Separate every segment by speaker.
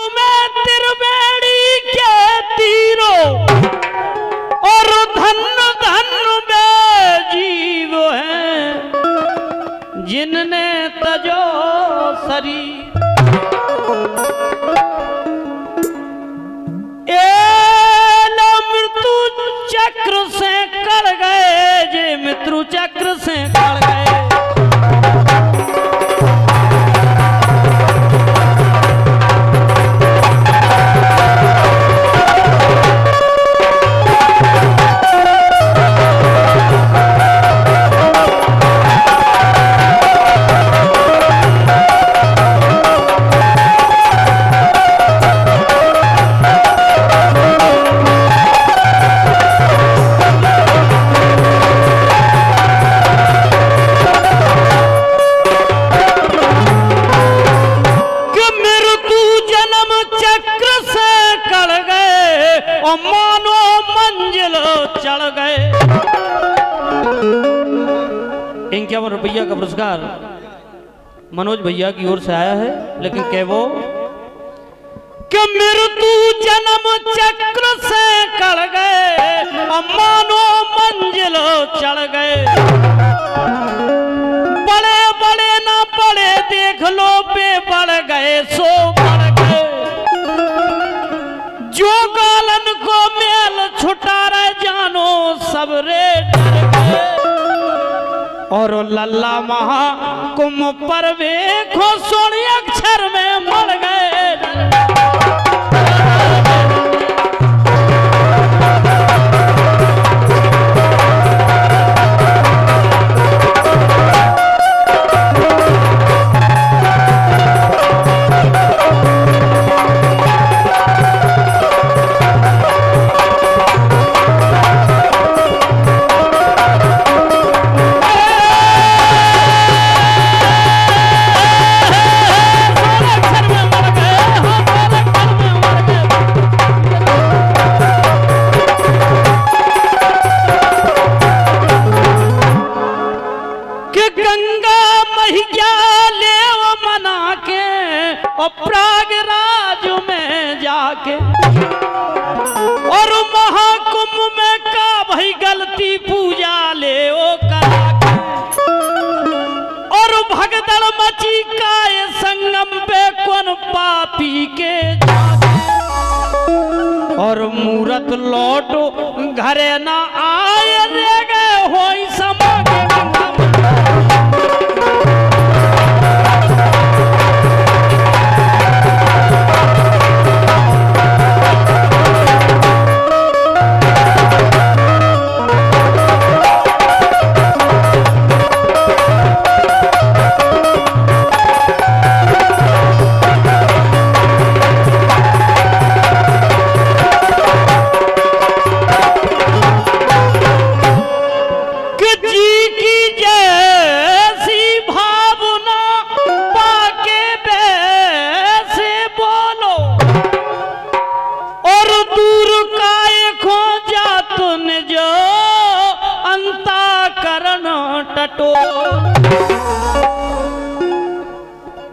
Speaker 1: में त्रिवेणी के तीरों और धन धन में जीव हैं जिनने तजो शरीर। मृत्यु चक्र से कड़ गए जे मृत्यु चक्र से कड़ गए। मानो मंजिल चढ़ गए। ₹51 का पुरस्कार मनोज भैया की ओर से आया है, लेकिन क्या वो कि मृत्यु जन्म चक्र से कड़ गए मानो मंजिल चढ़ गए। बड़े बड़े ना बड़े देख लो बे बढ़ गए सो बढ़ गए। जो गालन को मेल छुटा रहे जानो सबरे डर गए। और लल्ला महा कुंभ पर वे सोनी अक्षर में मर गए। प्रयागराज में जाके और महाकुंभ में का भाई गलती पूजा ले ओ करा के। और भगदड़ मची का ये संगम पे कौन पापी के जाके। और मूरत लौटो घरे ना आए रे गए हो समा के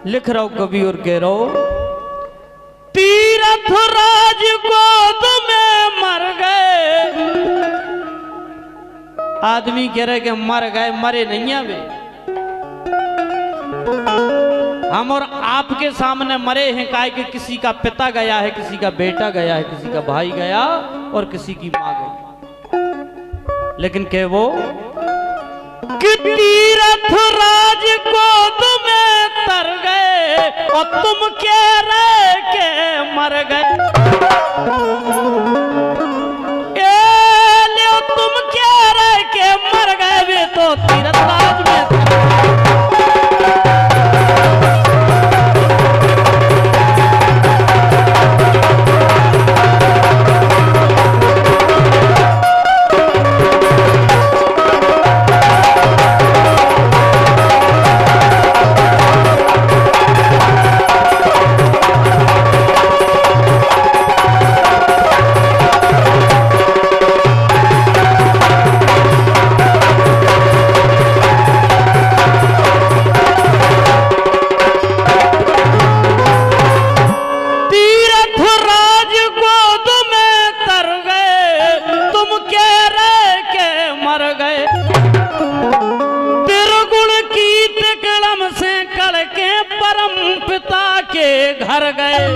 Speaker 1: लिख रहा हूं कवि और कह रहा हूं। तीरथ राज गोद में मर गए। आदमी कह रहे कि मर गए, मरे नहीं है वे। हम और आपके सामने मरे हैं काहे कि किसी का पिता गया है, किसी का बेटा गया है, किसी का भाई गया और किसी की मां गई। लेकिन क्या वो कि तीरथ राज गोद में तर गए और तुम कह रहे के मर गए। तुम कह रहे के मर गए वे तो तीरथ राज में घर गए,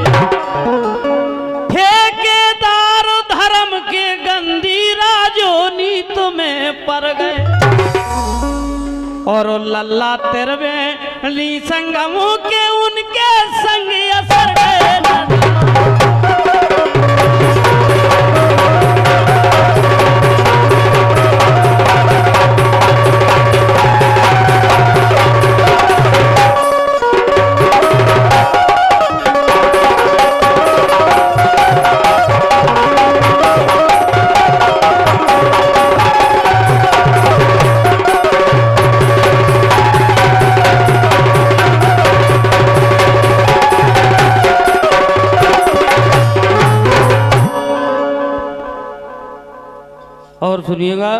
Speaker 1: ठेकेदार धर्म के गंदी राजोनी तुम्हें पर गए, और लल्ला तेरवे ली संगमों के उनके संग असर गए। और सुनिएगा,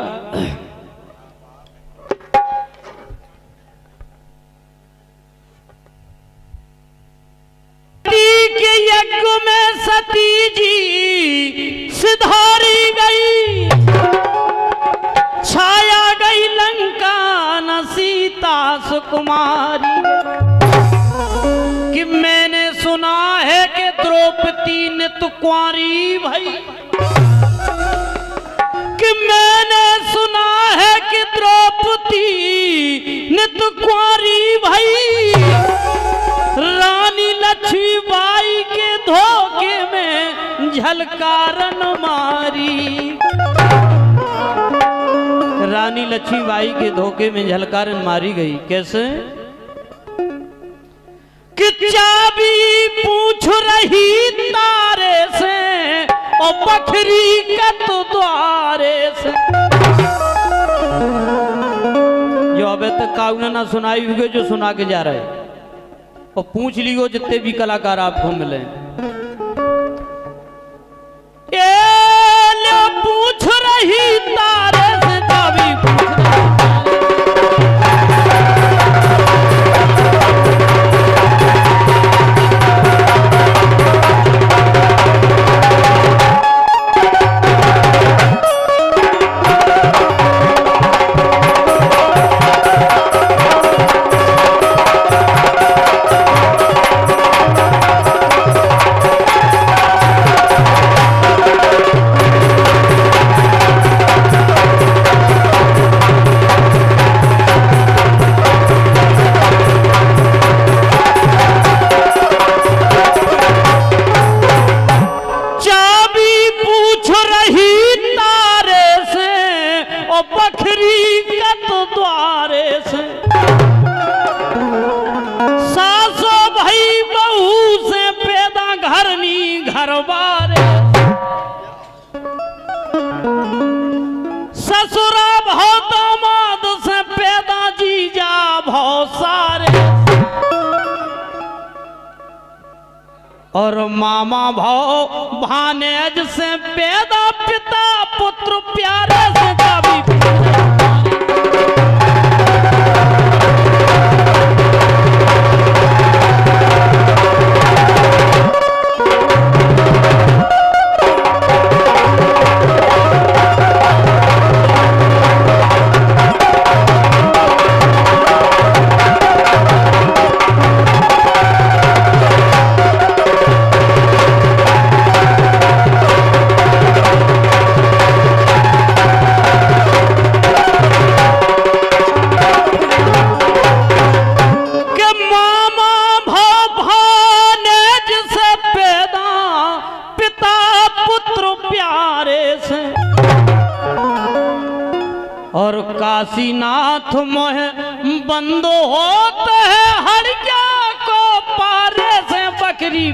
Speaker 1: के यज्ञ में सती जी सिधारी गई, छाया गई लंका न सीता सुकुमारी। कि मैंने सुना है कि द्रौपदी नित कुंवारी भई, कि मैंने सुना है कि द्रौपदी नित कुंवारी भई, रानी लक्ष्मीबाई के धोखे में झलकारन मारी। रानी लक्ष्मीबाई के धोखे में झलकारन मारी गई। कैसे? कि चाबी पूछ रही तारे से और बखरी कत द्वारे से। जो अबे तक काउना ना सुनाई हुई, जो सुना के जा रहे, और पूछ लियो जितने भी कलाकार आपको मिले। पूछ रही तारे से चाबी ससुरा भौ दामाद से पैदा जीजा भौ सारे, और मामा भौ भानेज से पैदा पिता पुत्र प्यारे से कभी। और काशीनाथ मोह बंदो होते है हड़िया को पारे से बकरी।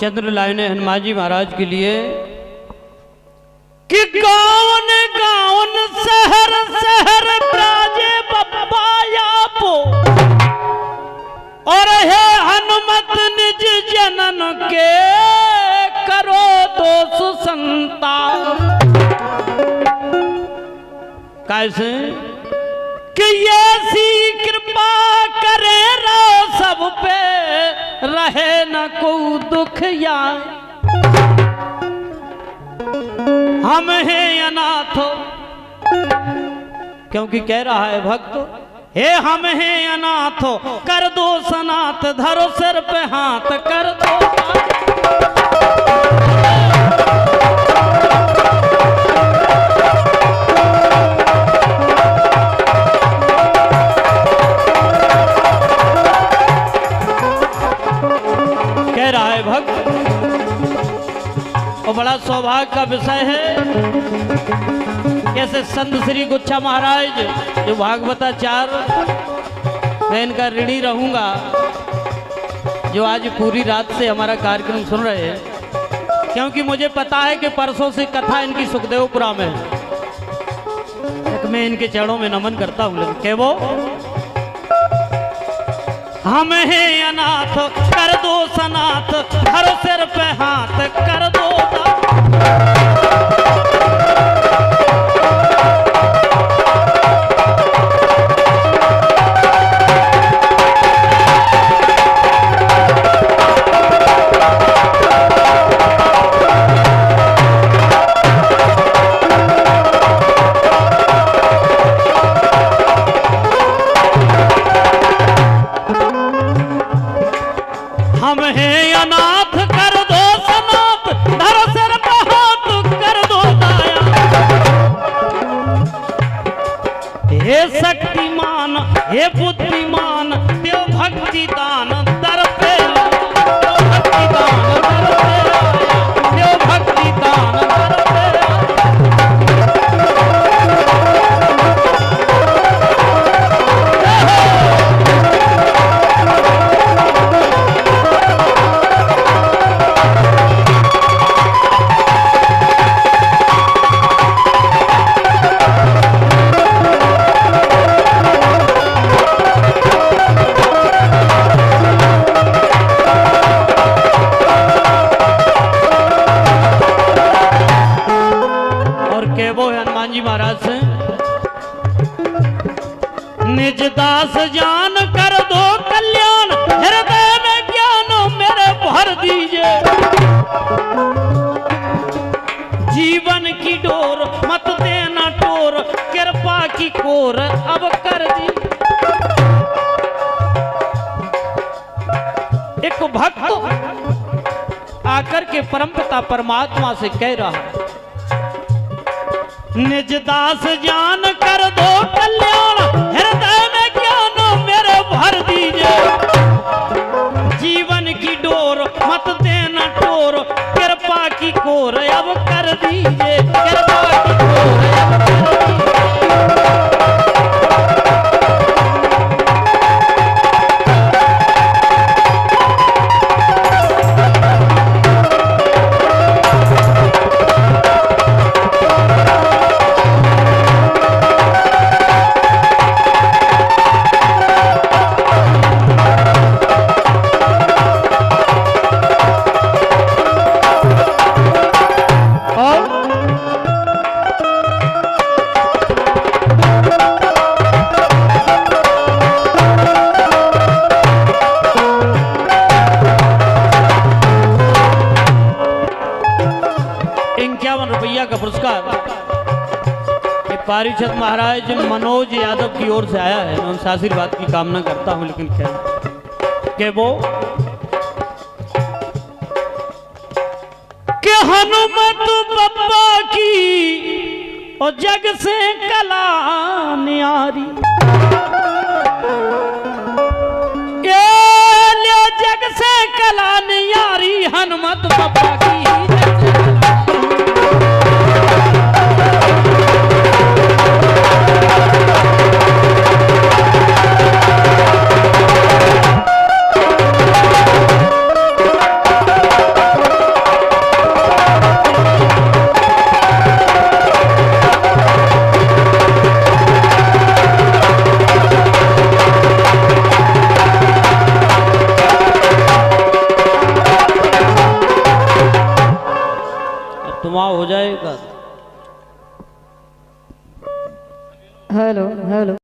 Speaker 1: चंद्र लाइने हनुमान जी महाराज के लिए कि गाँव गाँव शहर शहर राजे बप्पा यापो, और हे हनुमत निज जनन के करो दोष संताप। कैसे कि ऐसी कृपा करे रो सब पे रहे न को दुख या हम हैं अनाथ। क्योंकि कह रहा है भक्त हे हम हैं अनाथ कर दो सनाथ धरो सिर पे हाथ कर दो। कह रहा है भक्त और बड़ा सौभाग्य का विषय है कैसे संत श्री गुच्छा महाराज जो भागवताचार्य, मैं इनका ऋणी रहूंगा जो आज पूरी रात से हमारा कार्यक्रम सुन रहे हैं, क्योंकि मुझे पता है कि परसों से कथा इनकी सुखदेवपुरा में है। मैं इनके चरणों में नमन करता हूं। लेकिन के वो हम हैं अनाथ कर दो सनाथ हर सिर पे हाथ कर दो। हम हैं अनाथ कर दो सनाथ धर सिर पे हाथ कर दो दाया। हे शक्तिमान हे बुद्धिमान देव भक्ति दान दर पे भक्ति दान दर पे देव भक्ति दान दर पे। निज दास जान कर दो कल्याण हृदय में ज्ञान मेरे भर दीजिए। जीवन की डोर मत देना टोर कृपा की कोर अब कर दी। एक भक्त आकर के परमपिता परमात्मा से कह रहा है निज दास जान कर दो कल्याण हृदय में ज्ञान मेरे भर दीजिए। जीवन की डोर मत देना टोर कृपा की कोर अब कर दीजिए। कृपा की कोर अब कर दीजिए। का पुरस्कार पारिषद महाराज मनोज यादव की ओर से आया है। मैं उनसे आशीर्वाद की कामना करता हूं। लेकिन खैर के वो के हनुमत बप्पा की और जग से कला न्यारी जग से कला न्यारी हनुमत बप्पा की तुम्हारा हो जाएगा।
Speaker 2: Hello hello.